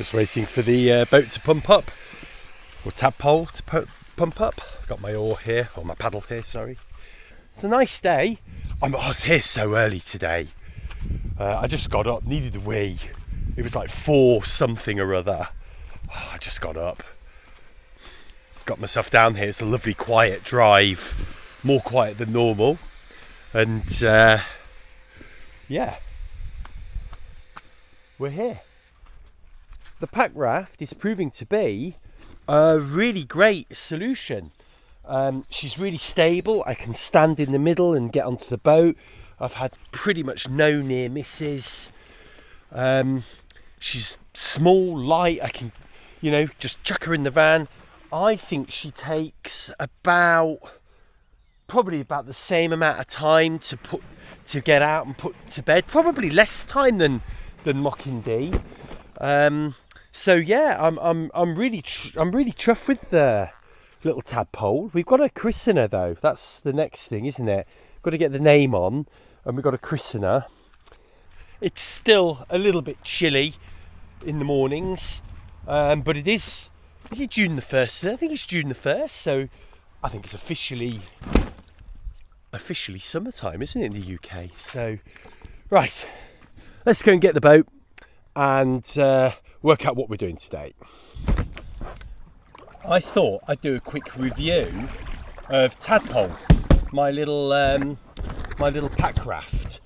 Just waiting for the boat to pump up, or tadpole to pump up. Got my oar here, or my paddle here, sorry. It's a nice day. I was here so early today. I just got up, needed a wee. It was like 4 something or other. Oh, I just got up. Got myself down here. It's a lovely quiet drive, more quiet than normal. And yeah, we're here. The Packraft is proving to be a really great solution. She's really stable. I can stand in the middle and get onto the boat. I've had pretty much no near misses. She's small, light. I can, just chuck her in the van. I think she takes probably about the same amount of time to get out and put to bed. Probably less time than Mockingbird. So yeah, I'm really chuffed with the little tadpole. We've got to christen her though. That's the next thing, isn't it? Got to get the name on, and we've got to christen her. It's still a little bit chilly in the mornings, but it is. Is it June the 1st? I think it's June the 1st, so I think it's officially summertime, isn't it, in the UK? So, right, let's go and get the boat and work out what we're doing today. I thought I'd do a quick review of Tadpole, my little Packraft,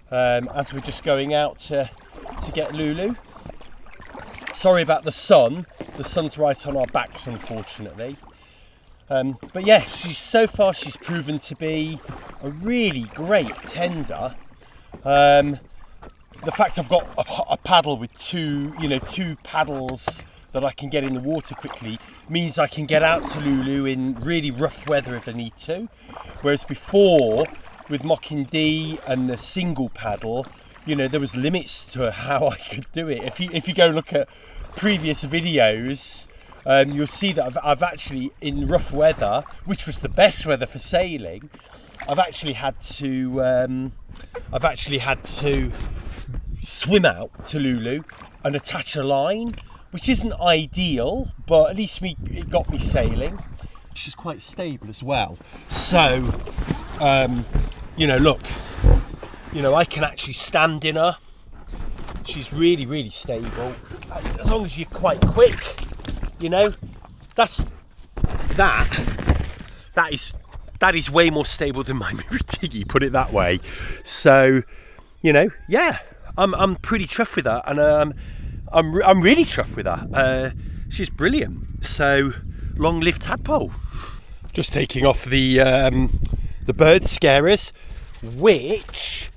as we're just going out to get Lulu. Sorry about the sun. The sun's right on our backs, unfortunately. But yeah, so far she's proven to be a really great tender. The fact I've got a paddle with two paddles that I can get in the water quickly means I can get out to Lulu in really rough weather if I need to. Whereas before, with Mockingbird and the single paddle, there was limits to how I could do it. If you go look at previous videos, you'll see that I've actually, in rough weather, which was the best weather for sailing, I've actually had to swim out to Lulu and attach a line, which isn't ideal, but at least it got me sailing. She's quite stable as well. So, look, I can actually stand in her. She's really, really stable. As long as you're quite quick, that is way more stable than my Miratiggy, put it that way. So, yeah, I'm pretty chuffed with her, and I'm really chuffed with her. She's brilliant. So, long live Tadpole. Just taking off the bird scarers, which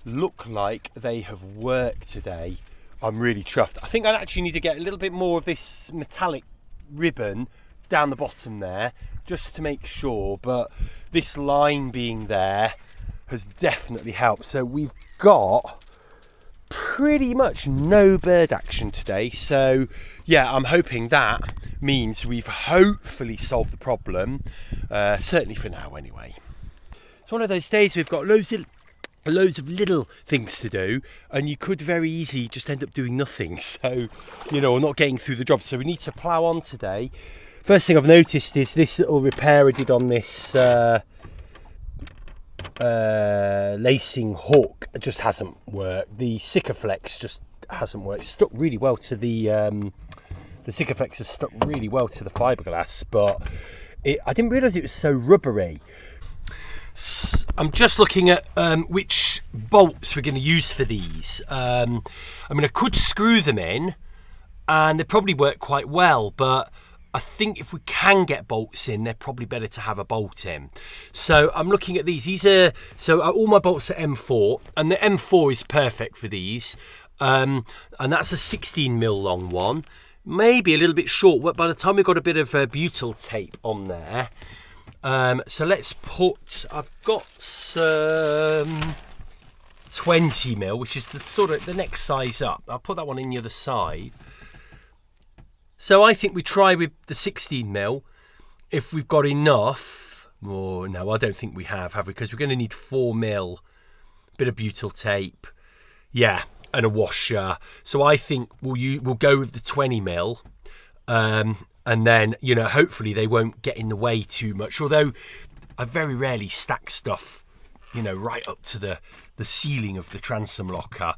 look like they have worked today. I'm really chuffed. I think I actually need to get a little bit more of this metallic ribbon down the bottom there, just to make sure, but this line being there has definitely helped. So we've got pretty much no bird action today, so yeah, I'm hoping that means we've hopefully solved the problem, certainly for now anyway. It's one of those days we've got loads of little things to do, and you could very easily just end up doing nothing, so or not getting through the job. So we need to plough on today. First thing I've noticed is this little repair I did on this lacing hook just hasn't worked. The Sikaflex just hasn't worked. It's stuck really well to the Sikaflex has stuck really well to the fiberglass, but I didn't realise it was so rubbery. I'm just looking at which bolts we're going to use for these. I could screw them in and they probably work quite well, but I think if we can get bolts in, they're probably better to have a bolt in. So I'm looking at these. All my bolts are M4, and the M4 is perfect for these. And that's a 16mm long one. Maybe a little bit short, but by the time we've got a bit of butyl tape on there. So let's put, I've got some 20mm, which is the next size up. I'll put that one in the other side. So I think we try with the 16mm if we've got enough. Oh, no, I don't think we have we? Because we're going to need 4mm, bit of butyl tape. Yeah, and a washer. So I think we'll go with the 20mm, and then, you know, hopefully they won't get in the way too much. Although I very rarely stack stuff, you know, right up to the ceiling of the transom locker.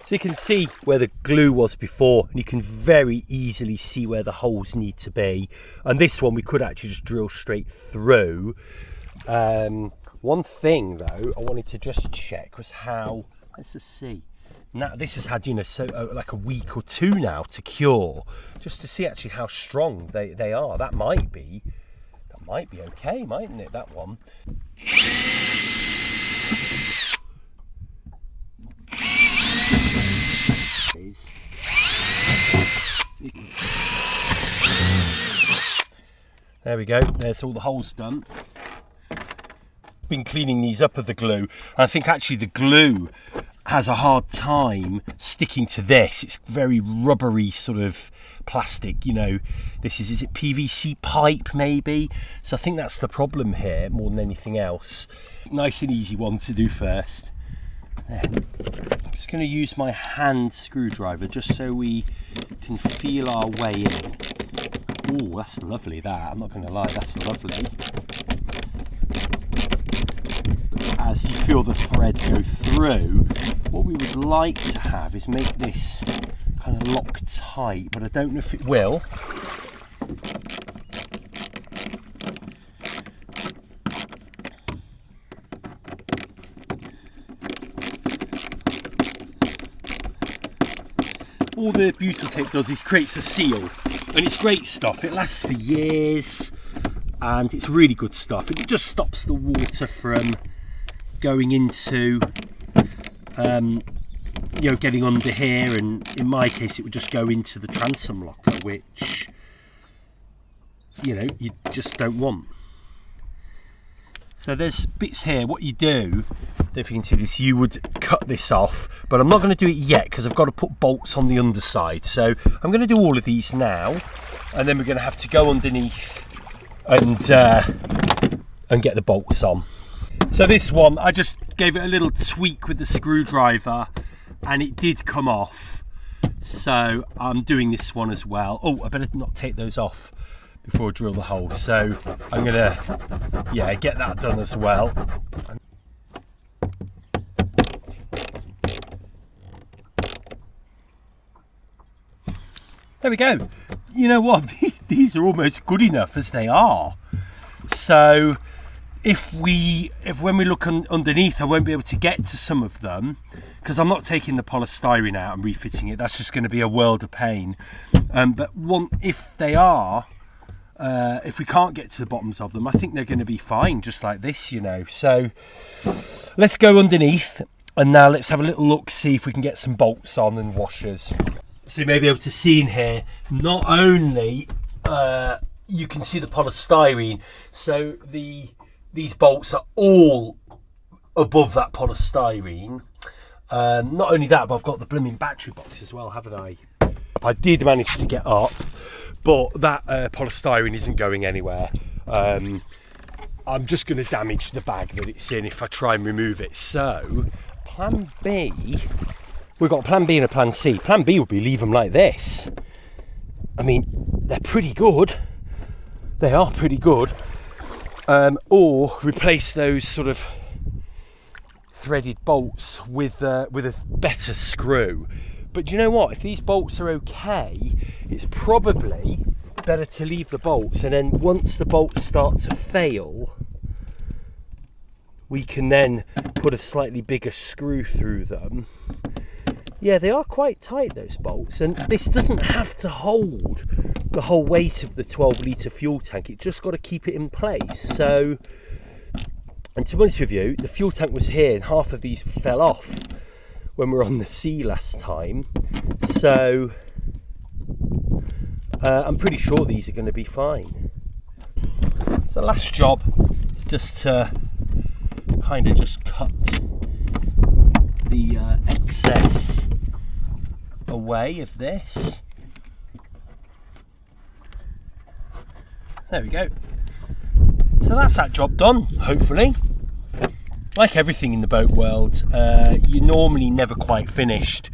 So you can see where the glue was before, and you can very easily see where the holes need to be. And this one we could actually just drill straight through. One thing though I wanted to just check was how, let's just see. Now this has had, you know, so like a week or two now to cure, just to see actually how strong they are. That might be okay, mightn't it, that one? There we go, there's all the holes done. Been cleaning these up with the glue, and I think actually the glue has a hard time sticking to this. It's very rubbery sort of plastic, you know. This is it PVC pipe maybe? So I think that's the problem here more than anything else. Nice and easy one to do first. Then I'm just going to use my hand screwdriver just so we can feel our way in. Oh, that's lovely, that. I'm not going to lie, that's lovely. As you feel the thread go through, what we would like to have is make this kind of lock tight, but I don't know if it will. All the Biluta tape does is creates a seal, and it's great stuff. It lasts for years, and it's really good stuff. It just stops the water from going into, you know, getting under here, and in my case it would just go into the transom locker, which, you know, you just don't want. So there's bits here. What you do, if you can see this, you would cut this off, but I'm not going to do it yet because I've got to put bolts on the underside. So I'm going to do all of these now, and then we're going to have to go underneath and get the bolts on. So this one, I just gave it a little tweak with the screwdriver and it did come off. So I'm doing this one as well. Oh, I better not take those off before I drill the hole. So I'm gonna, yeah, get that done as well. There we go. You know what? These are almost good enough as they are. So if when we look underneath, I won't be able to get to some of them because I'm not taking the polystyrene out and refitting it. That's just going to be a world of pain. But if they are, if we can't get to the bottoms of them, I think they're going to be fine, just like this, you know. So let's go underneath, and now let's have a little look, see if we can get some bolts on and washers. So you may be able to see in here, not only you can see the polystyrene, so these bolts are all above that polystyrene. Not only that, but I've got the blooming battery box as well, haven't I? I did manage to get up, but that polystyrene isn't going anywhere. I'm just going to damage the bag that it's in if I try and remove it. So, plan B, we've got plan B and a plan C. Plan B would be leave them like this. I mean, they're pretty good. They are pretty good. Or replace those sort of threaded bolts with a better screw. But do you know what? If these bolts are okay, it's probably better to leave the bolts, and then once the bolts start to fail, we can then put a slightly bigger screw through them. Yeah, they are quite tight, those bolts, and this doesn't have to hold the whole weight of the 12-litre fuel tank. It just got to keep it in place. So, and to be honest with you, the fuel tank was here and half of these fell off when we were on the sea last time. So I'm pretty sure these are going to be fine. So last job is just to kind of just cut the excess away of this. There we go. So that's that job done, hopefully. like everything in the boat world, you're normally never quite finished.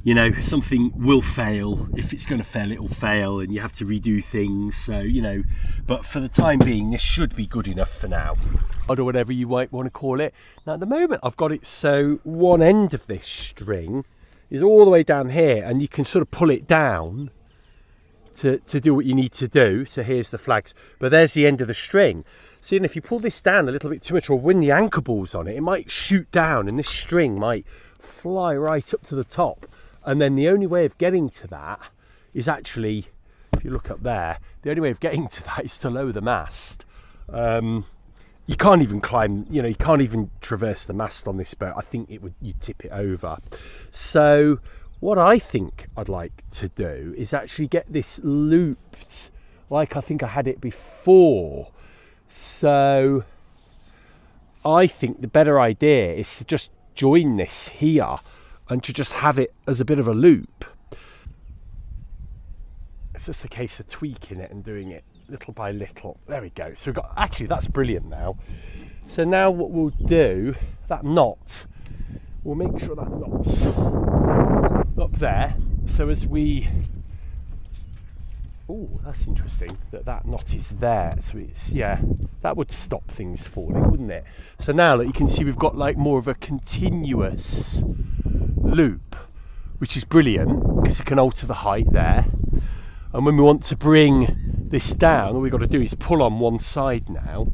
You know, something will fail. If it's going to fail, it will fail, and you have to redo things. So, you know, but for the time being, this should be good enough for now. Or whatever you might want to call it. Now, at the moment, I've got it so one end of this string is all the way down here, and you can sort of pull it down to do what you need to do. So here's the flags, but there's the end of the string. See, and if you pull this down a little bit too much, or when the anchor ball's on it, it might shoot down, and this string might fly right up to the top. And then the only way of getting to that is actually, if you look up there, the only way of getting to that is to lower the mast. You can't even climb, you know, you can't even traverse the mast on this boat. I think you'd tip it over. So what I think I'd like to do is actually get this looped like I think I had it before. So I think the better idea is to just join this here and to just have it as a bit of a loop. It's just a case of tweaking it and doing it little by little. There we go. So we've got, actually that's brilliant now. So now what we'll do, that knot, we'll make sure that knot's up there. So as we, oh, that's interesting that knot is there. So it's, yeah, that would stop things falling, wouldn't it? So now look, you can see we've got like more of a continuous loop, which is brilliant because it can alter the height there. And when we want to bring this down, all we've got to do is pull on one side now.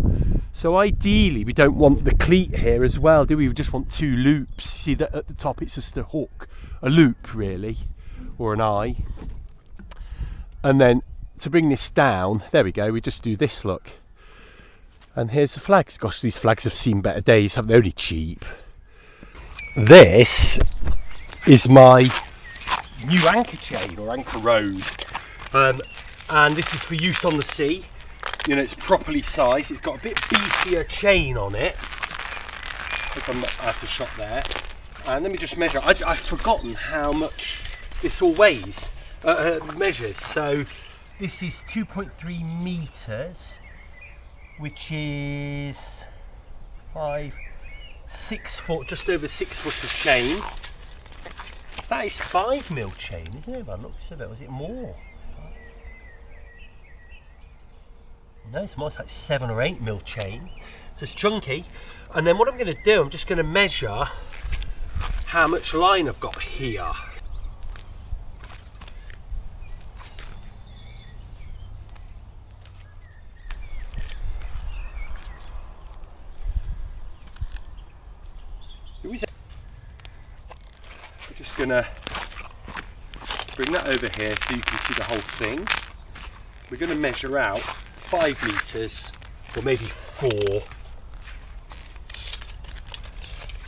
So ideally we don't want the cleat here as well, do we? We just want two loops. See that at the top it's just a hook, a loop really, or an eye. And then to bring this down, there we go, we just do this, look. And here's the flags. Gosh, these flags have seen better days, haven't they? Only cheap. This is my new anchor chain or anchor road. And this is for use on the sea. You know, it's properly sized. It's got a bit beefier chain on it. I think I'm out of shot there. And let me just measure. I've forgotten how much this all weighs, measures. So this is 2.3 meters, which is 6 foot, just over 6 foot of chain. That is 5mm chain, isn't it? By the looks of it, was it more? No, it's more like 7 or 8mm chain. So it's chunky. And then what I'm going to do, I'm just going to measure how much line I've got here. I'm just going to bring that over here so you can see the whole thing. We're going to measure out 5 meters, or maybe 4. Let's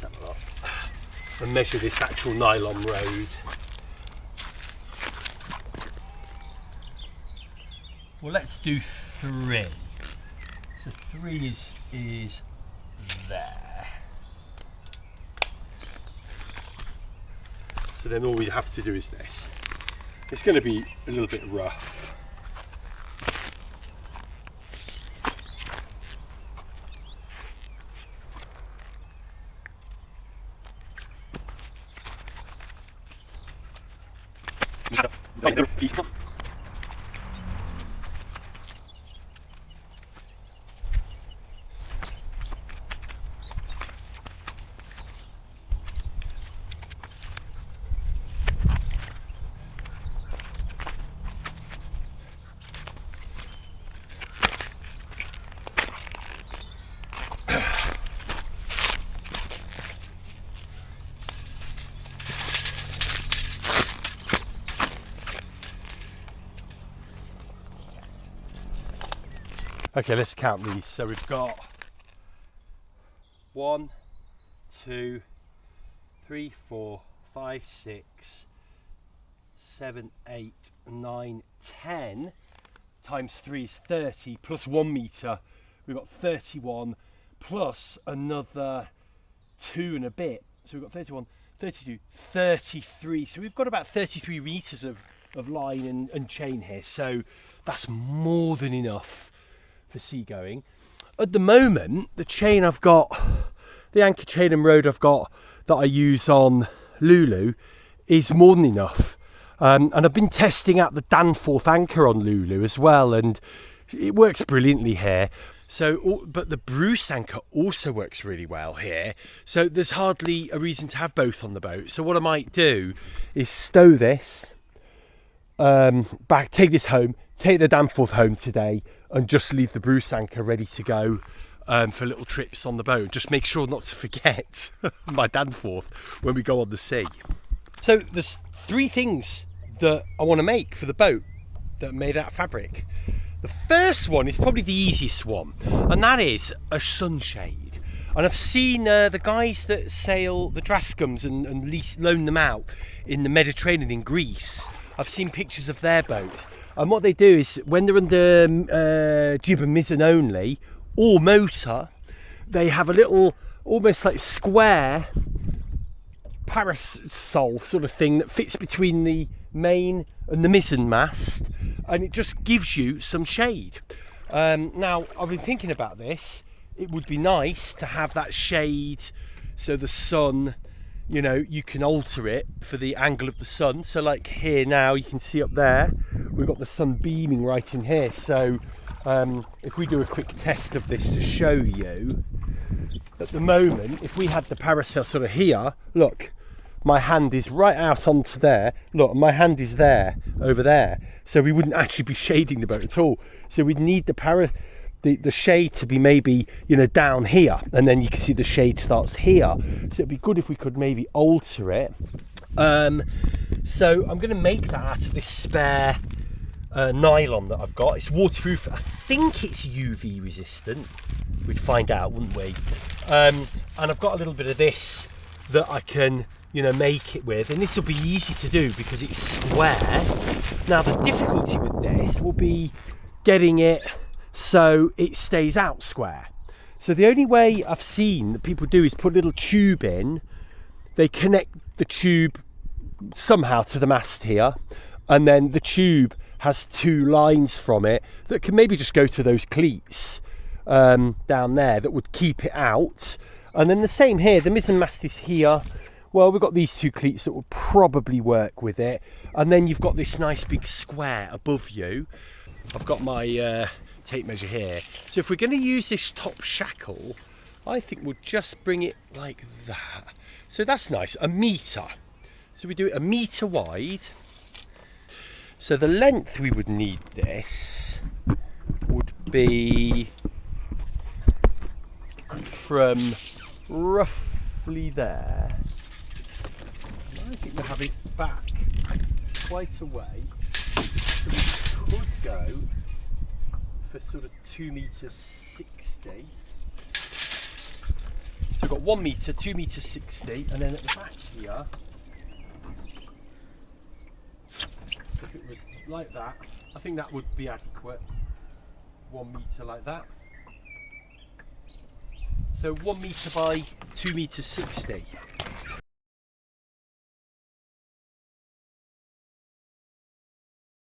have a look. And measure this actual nylon road. Well, let's do 3. So 3 is there. So then all we have to do is this. It's going to be a little bit rough. Okay, let's count these. So we've got 1, 2, 3, 4, 5, 6, 7, 8, 9, 10 times 3 is 30 plus 1 meter. We've got 31 plus another 2 and a bit. So we've got 31, 32, 33. So we've got about 33 meters of line and chain here. So that's more than enough for seagoing. At the moment, the chain I've got, the anchor chain and rode I've got that I use on Lulu is more than enough. And I've been testing out the Danforth anchor on Lulu as well, and it works brilliantly here. So, but the Bruce anchor also works really well here. So there's hardly a reason to have both on the boat. So what I might do is stow this back, take this home, take the Danforth home today, and just leave the Bruce anchor ready to go for little trips on the boat. Just make sure not to forget my Danforth when we go on the sea. So there's 3 things that I want to make for the boat that are made out of fabric. The first one is probably the easiest one, and that is a sunshade. And I've seen the guys that sail the Draskums and loan them out in the Mediterranean in Greece. I've seen pictures of their boats, and what they do is when they're under jib and mizzen only or motor, they have a little almost like square parasol sort of thing that fits between the main and the mizzen mast, and it just gives you some shade. Now I've been thinking about this. It would be nice to have that shade so the sun, you know, you can alter it for the angle of the sun. So like here now, you can see up there we've got the sun beaming right in here. So if we do a quick test of this to show you, at the moment if we had the parasol sort of here, look, my hand is right out onto there. Look, my hand is there, over there. So we wouldn't actually be shading the boat at all. So we'd need the shade to be maybe, you know, down here. And then you can see the shade starts here. So it'd be good if we could maybe alter it. So I'm going to make that out of this spare nylon that I've got. It's waterproof. I think it's UV resistant. We'd find out, wouldn't we? And I've got a little bit of this that I can, you know, make it with, and this will be easy to do because it's square. Now the difficulty with this will be getting it so it stays out square. So the only way I've seen that people do is put a little tube in. They connect the tube somehow to the mast here, and then the tube has 2 lines from it that can maybe just go to those cleats down there that would keep it out. And then the same here, the mizzen mast is here. Well, we've got these 2 cleats that will probably work with it. And then you've got this nice big square above you. I've got my tape measure here. So if we're going to use this top shackle, I think we'll just bring it like that. So that's nice, 1 metre. So we do it 1 metre wide. So the length we would need this would be from roughly there. I think we'll have it back quite a way. So we could go for sort of 2 metres 60. So we've got 1 metre, 2 metres 60, and then at the back here, if it was like that, I think that would be adequate. 1 metre like that. So 1 metre by 2 metres 60.